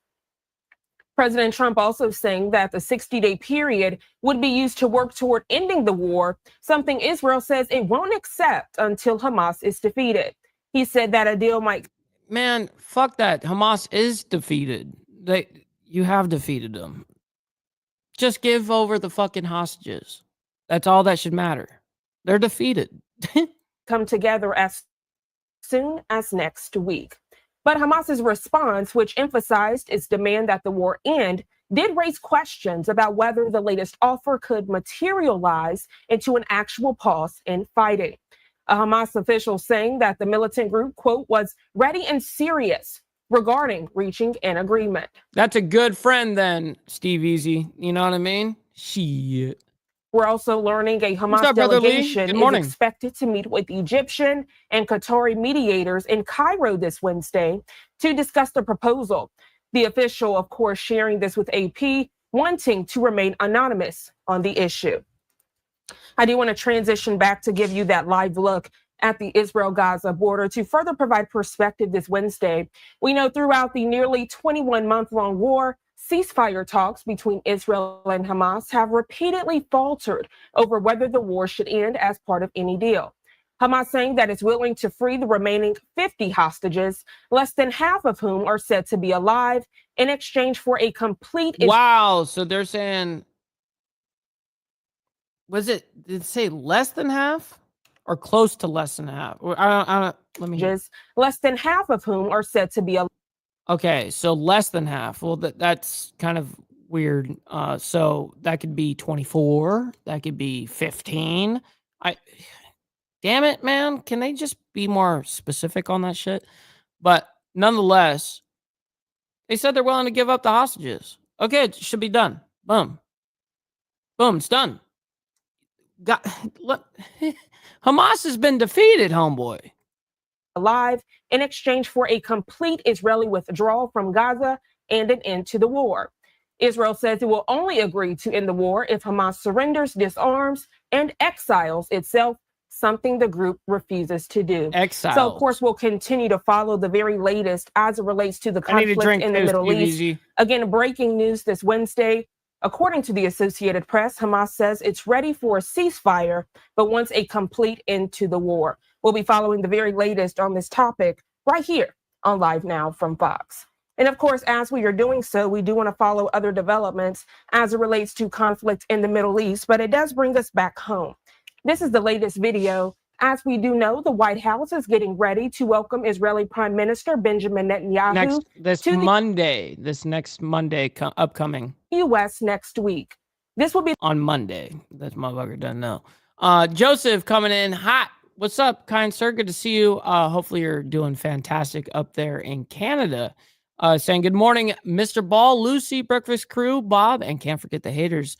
President Trump also saying that the 60-day period would be used to work toward ending the war, something Israel says it won't accept until Hamas is defeated. He said that a deal might... Man, fuck that. Hamas is defeated. You have defeated them. Just give over the fucking hostages. That's all that should matter. They're defeated. come together as soon as next week. But Hamas's response, which emphasized its demand that the war end, did raise questions about whether the latest offer could materialize into an actual pause in fighting. A Hamas official saying that the militant group, quote, was ready and serious regarding reaching an agreement. That's a good friend then, Steve Easy. You know what I mean? Shit. We're also learning a Hamas delegation is expected to meet with Egyptian and Qatari mediators in Cairo this Wednesday to discuss the proposal. The official, of course, sharing this with AP, wanting to remain anonymous on the issue. I do want to transition back to give you that live look at the Israel-Gaza border to further provide perspective this Wednesday. We know throughout the nearly 21-month-long war, ceasefire talks between Israel and Hamas have repeatedly faltered over whether the war should end as part of any deal. Hamas saying that it's willing to free the remaining 50 hostages, less than half of whom are said to be alive, in exchange for a complete... Wow, so they're saying... did it say less than half or close to less than half? Let me hear. Less than half of whom are said to be alive. Okay, so less than half. Well, that's kind of weird. So that could be 24. That could be 15. Damn it, man. Can they just be more specific on that shit? But nonetheless, they said they're willing to give up the hostages. Okay, it should be done. Boom. Boom, it's done. Look, Hamas has been defeated, homeboy. Alive in exchange for a complete Israeli withdrawal from Gaza and an end to the war. Israel says it will only agree to end the war if Hamas surrenders, disarms, and exiles itself, something the group refuses to do. Exiles. So, of course, we'll continue to follow the very latest as it relates to the conflict in the Middle East. Again, breaking news this Wednesday. According to the Associated Press, Hamas says it's ready for a ceasefire, but wants a complete end to the war. We'll be following the very latest on this topic right here on Live Now from Fox. And of course, as we are doing so, we do want to follow other developments as it relates to conflict in the Middle East, but it does bring us back home. This is the latest video. As we do know, the White House is getting ready to welcome Israeli Prime Minister Benjamin Netanyahu this next Monday upcoming. U.S. next week. This will be on Monday. That motherfucker doesn't know. Joseph coming in hot. What's up, kind sir? Good to see you. Hopefully you're doing fantastic up there in Canada. Saying good morning, Mr. Ball, Lucy, Breakfast Crew, Bob, and can't forget the haters.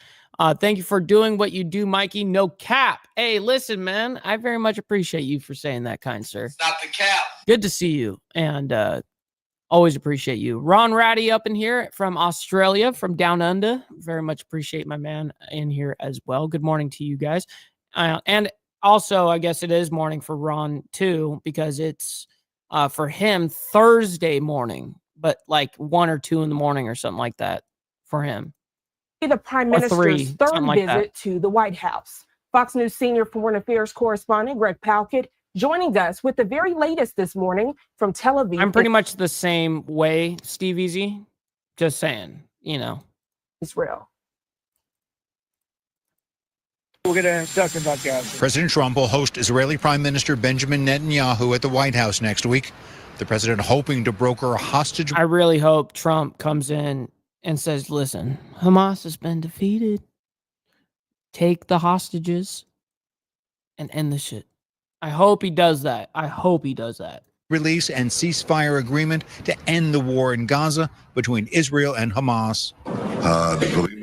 Thank you for doing what you do, Mikey. No cap. Hey, listen, man. I very much appreciate you for saying that, kind sir. Stop the cap. Good to see you, and always appreciate you. Ron Ratty up in here from Australia, from down under. Very much appreciate my man in here as well. Good morning to you guys. And also, I guess it is morning for Ron, too, because it's for him Thursday morning, but like 1 or 2 in the morning or something like that for him. The Prime Or Minister's 3, third something like that. visit to the White House. Fox News senior foreign affairs correspondent Greg Palkett joining us with the very latest this morning from Tel Aviv. I'm pretty much the same way, Steve Easy. Just saying, you know. Israel. We're going to talk about Gaza. President Trump will host Israeli Prime Minister Benjamin Netanyahu at the White House next week. The president hoping to broker a hostage. I really hope Trump comes in and says, listen, Hamas has been defeated. Take the hostages and end the shit. I hope he does that. I hope he does that. Release and ceasefire agreement to end the war in Gaza between Israel and Hamas.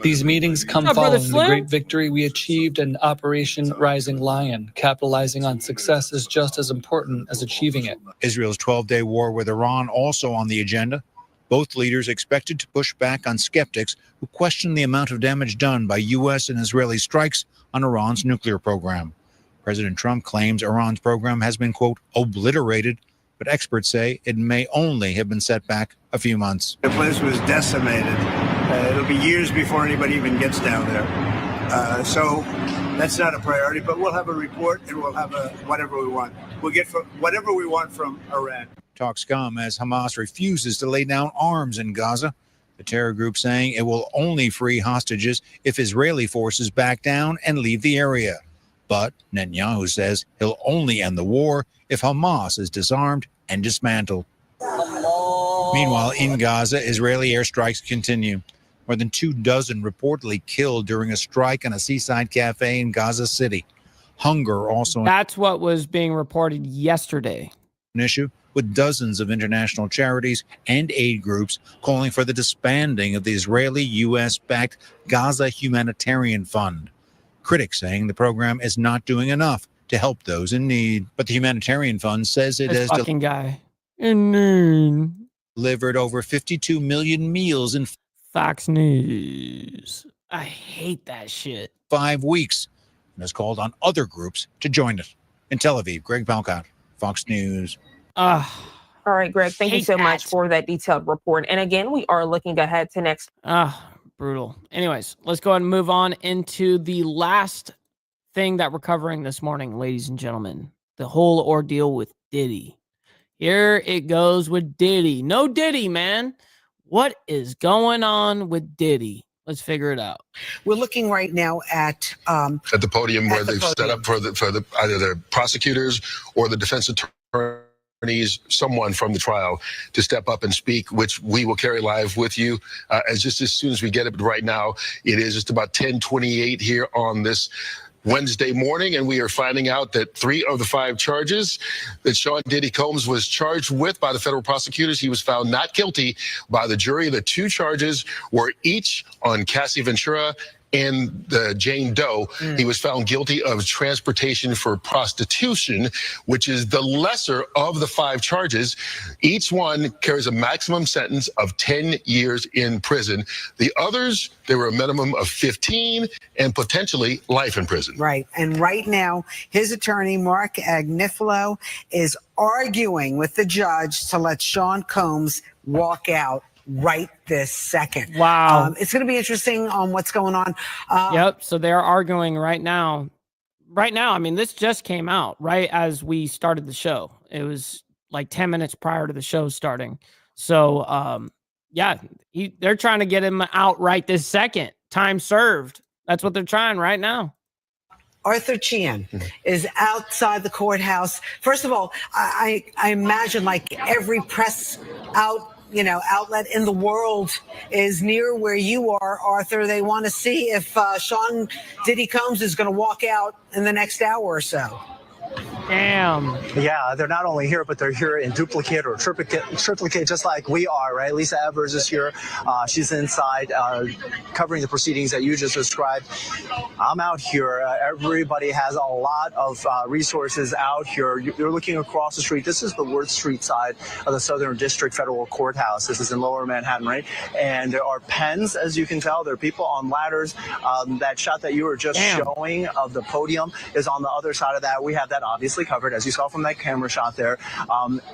These meetings come following the great victory we achieved in Operation Rising Lion. Capitalizing on success is just as important as achieving it. Israel's 12-day war with Iran also on the agenda. Both leaders expected to push back on skeptics who question the amount of damage done by U.S. and Israeli strikes on Iran's nuclear program. President Trump claims Iran's program has been, quote, obliterated, but experts say it may only have been set back a few months. The place was decimated. It'll be years before anybody even gets down there. So that's not a priority, but we'll have a report and we'll have whatever we want. We'll get whatever we want from Iran. Talks come as Hamas refuses to lay down arms in Gaza. The terror group saying it will only free hostages if Israeli forces back down and leave the area. But Netanyahu says he'll only end the war if Hamas is disarmed and dismantled. Meanwhile, in Gaza, Israeli airstrikes continue. More than 24 reportedly killed during a strike on a seaside cafe in Gaza City. Hunger also. That's what was being reported yesterday. An issue with dozens of international charities and aid groups calling for the disbanding of the Israeli U.S.-backed Gaza Humanitarian Fund. Critics saying the program is not doing enough to help those in need. But the Humanitarian Fund says it has fucking guy in need delivered over 52 million meals in Fox News. I hate that shit. 5 weeks and has called on other groups to join it. In Tel Aviv, Greg Palkott, Fox News. All right, Greg, thank you so much for that detailed report. And again, we are looking ahead to next. Brutal. Anyways, let's go ahead and move on into the last thing that we're covering this morning, ladies and gentlemen. The whole ordeal with Diddy. Here it goes with Diddy. No Diddy, man. What is going on with Diddy? Let's figure it out. We're looking right now at the podium where they've set up for the either the prosecutors or the defense attorneys, someone from the trial to step up and speak, which we will carry live with you as soon as we get it. But right now, it is just about 10:28 here on this Wednesday morning, and we are finding out that 3 of the 5 charges that Sean Diddy Combs was charged with by the federal prosecutors, he was found not guilty by the jury. The 2 charges were each on Cassie Ventura and Jane Doe. He was found guilty of transportation for prostitution, which is the lesser of the 5 charges. Each one carries a maximum sentence of 10 years in prison. The others, there were a minimum of 15 and potentially life in prison. Right. And right now, his attorney, Mark Agnifilo, is arguing with the judge to let Sean Combs walk out right this second. Wow. It's going to be interesting on what's going on. Yep. So they're arguing right now. Right now, I mean, this just came out right as we started the show. It was like 10 minutes prior to the show starting. So, yeah, they're trying to get him out right this second. Time served. That's what they're trying right now. Arthur Sheehan is outside the courthouse. First of all, I imagine like every press outlet in the world is near where you are, Arthur. They want to see if Sean Diddy Combs is going to walk out in the next hour or so. Damn. Yeah, they're not only here, but they're here in duplicate or triplicate, just like we are, right? Lisa Evers is here. She's inside covering the proceedings that you just described. I'm out here. Everybody has a lot of resources out here. You're looking across the street. This is the Worth Street side of the Southern District Federal Courthouse. This is in Lower Manhattan, right? And there are pens, as you can tell. There are people on ladders. That shot that you were just showing of the podium is on the other side of that. We have that obviously densely covered, as you saw from that camera shot there.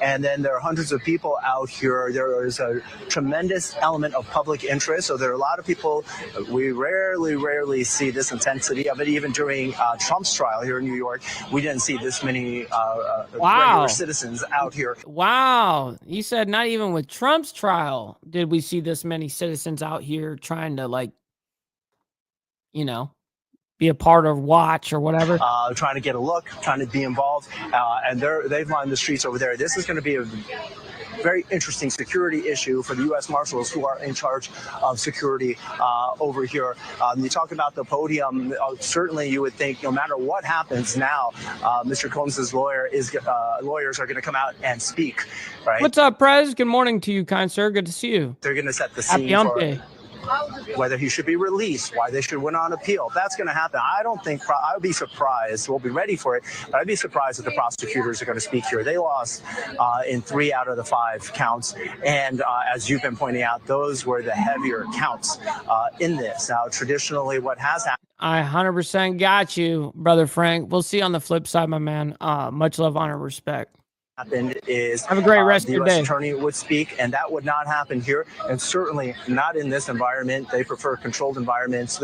And then there are hundreds of people out here. There is a tremendous element of public interest. So there are a lot of people. We rarely see this intensity of it. Even during Trump's trial here in New York, we didn't see this many regular citizens out here. Wow. You said not even with Trump's trial did we see this many citizens out here trying to, like, you know, be a part of watch or whatever. Trying to get a look, trying to be involved. And they've lined the streets over there. This is going to be a very interesting security issue for the U.S. Marshals who are in charge of security over here. You talk about the podium. Certainly, you would think no matter what happens now, Mr. Combs' lawyers are going to come out and speak. Right? What's up, Prez? Good morning to you, kind sir. Good to see you. They're going to set the scene for whether he should be released, why they should win on appeal. That's going to happen. I don't think, I would be surprised, we'll be ready for it, but I'd be surprised if the prosecutors are going to speak here. They lost in 3 out of the 5 counts. And as you've been pointing out, those were the heavier counts in this. Now, traditionally, what has happened. I 100% got you, Brother Frank. We'll see you on the flip side, my man. Much love, honor, respect. Happened is have a great rest of your day. The U.S. attorney would speak, and that would not happen here, and certainly not in this environment. They prefer controlled environments.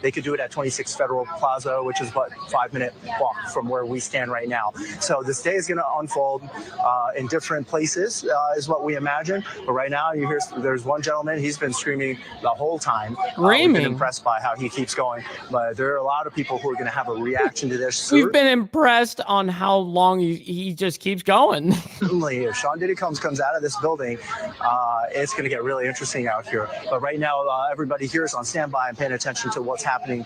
They could do it at 26 Federal Plaza, which is about a 5-minute walk from where we stand right now. So this day is going to unfold in different places, is what we imagine. But right now, you hear there's one gentleman. He's been screaming the whole time. We've been impressed by how he keeps going, but there are a lot of people who are going to have a reaction to this. We've been impressed on how long he just keeps going. Certainly, if Sean Diddy Combs comes out of this building, it's going to get really interesting out here. But right now, everybody here is on standby and paying attention to what's happening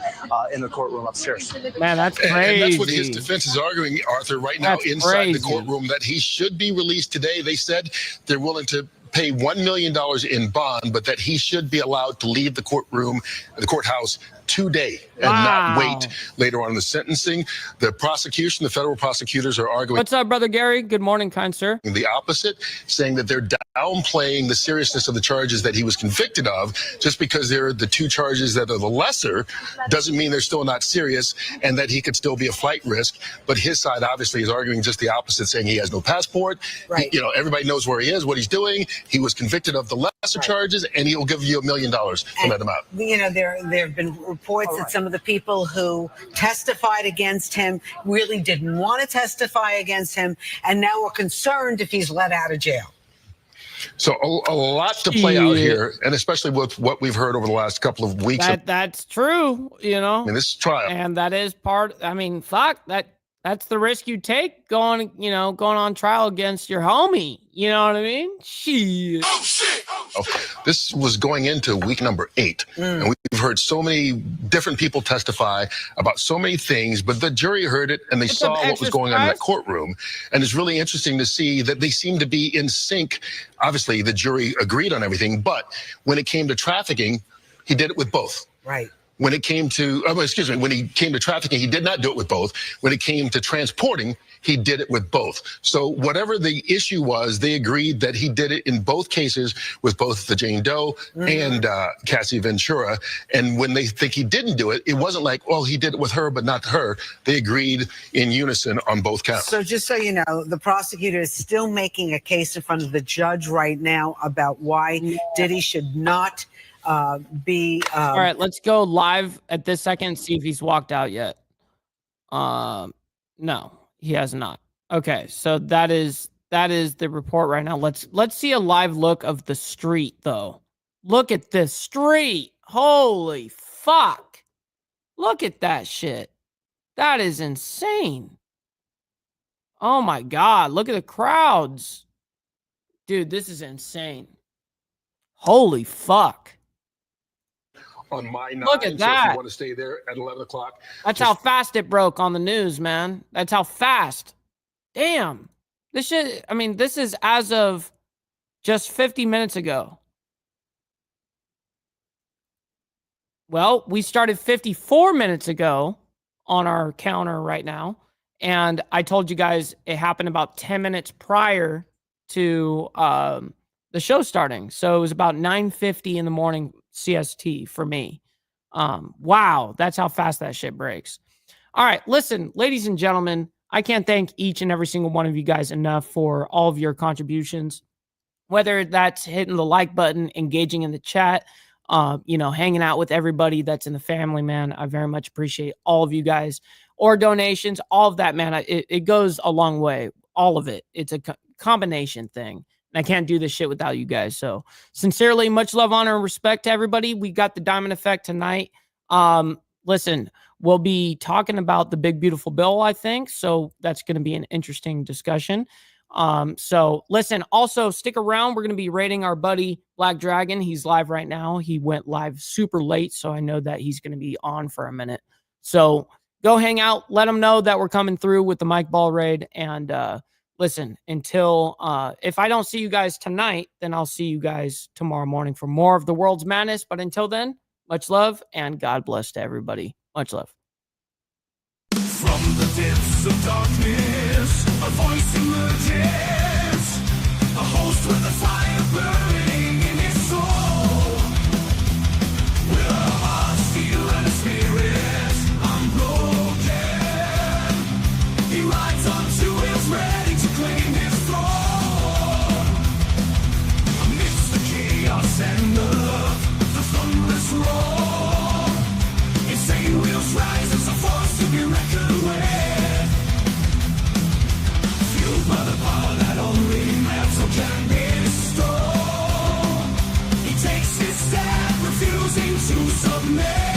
in the courtroom upstairs. Man, that's crazy. And that's what his defense is arguing, Arthur, right now inside the courtroom, that he should be released today. They said they're willing to pay $1 million in bond, but that he should be allowed to leave the courthouse today and not wait later on in the sentencing. The prosecution, the federal prosecutors are arguing. What's up, Brother Gary? Good morning, kind sir. The opposite, saying that they're downplaying the seriousness of the charges that he was convicted of. Just because they're the 2 charges that are the lesser doesn't mean they're still not serious and that he could still be a flight risk. But his side obviously is arguing just the opposite, saying he has no passport. Right. Everybody knows where he is, what he's doing. He was convicted of the lesser charges, and he'll give you $1 million to let him out. There have been reports that some of the people who testified against him really didn't want to testify against him, and now are concerned if he's let out of jail. So a lot to play out here, and especially with what we've heard over the last couple of weeks. That's true, I mean, this trial, and that is part. I mean, fuck that. That's the risk you take going on trial against your homie. You know what I mean? Shit. Oh, shit. This was going into week number 8. And we've heard so many different people testify about so many things, but the jury heard it and they saw what was going on in that courtroom. And it's really interesting to see that they seem to be in sync. Obviously, the jury agreed on everything, but when it came to trafficking, he did it with both. Right. When it came to, when he came to trafficking, he did not do it with both. When it came to transporting, he did it with both. So whatever the issue was, they agreed that he did it in both cases with both the Jane Doe and Cassie Ventura. And when they think he didn't do it, it wasn't like, well, he did it with her, but not her. They agreed in unison on both counts. So just so you know, the prosecutor is still making a case in front of the judge right now about why Diddy should not be all right, let's go live at this second, see if he's walked out yet. No, he has not. Okay, so that is the report right now. Let's see a live look of the street though. Look at this street. Holy fuck. Look at that shit. That is insane. Oh my god, look at the crowds. Dude, this is insane. Holy fuck. On my 9, look at that. So if you want to stay there at 11 o'clock. That's how fast it broke on the news, man. That's how fast. Damn. This is as of just 50 minutes ago. Well, we started 54 minutes ago on our counter right now. And I told you guys it happened about 10 minutes prior to the show starting. So it was about 9:50 in the morning CST for me. Wow, that's how fast that shit breaks. All right, listen, ladies and gentlemen, I can't thank each and every single one of you guys enough for all of your contributions, whether that's hitting the like button, engaging in the chat, hanging out with everybody that's in the family, man. I very much appreciate all of you guys, or donations, all of that, man. It goes a long way. All of it. It's a combination thing. And I can't do this shit without you guys. So sincerely, much love, honor, and respect to everybody. We got the Diamond Effect tonight. Listen, we'll be talking about the big, beautiful bill, I think. So that's going to be an interesting discussion. So listen, also stick around. We're going to be rating our buddy Black Dragon. He's live right now. He went live super late, so I know that he's going to be on for a minute. So go hang out. Let him know that we're coming through with the Mike Ball raid. And listen, until if I don't see you guys tonight, then I'll see you guys tomorrow morning for more of the world's madness. But until then, much love and God bless to everybody. Much love. From the depths of darkness, a voice emerges, a host with a fire burning in his soul. With a heart, steel, and a spirit unbroken, he rides onto his ready to claim his throne. Amidst the chaos and the thunderous roar, insane wheels rise as a force to be reckoned with. Fueled by the power that only metal can bestow, he takes his stand, refusing to submit.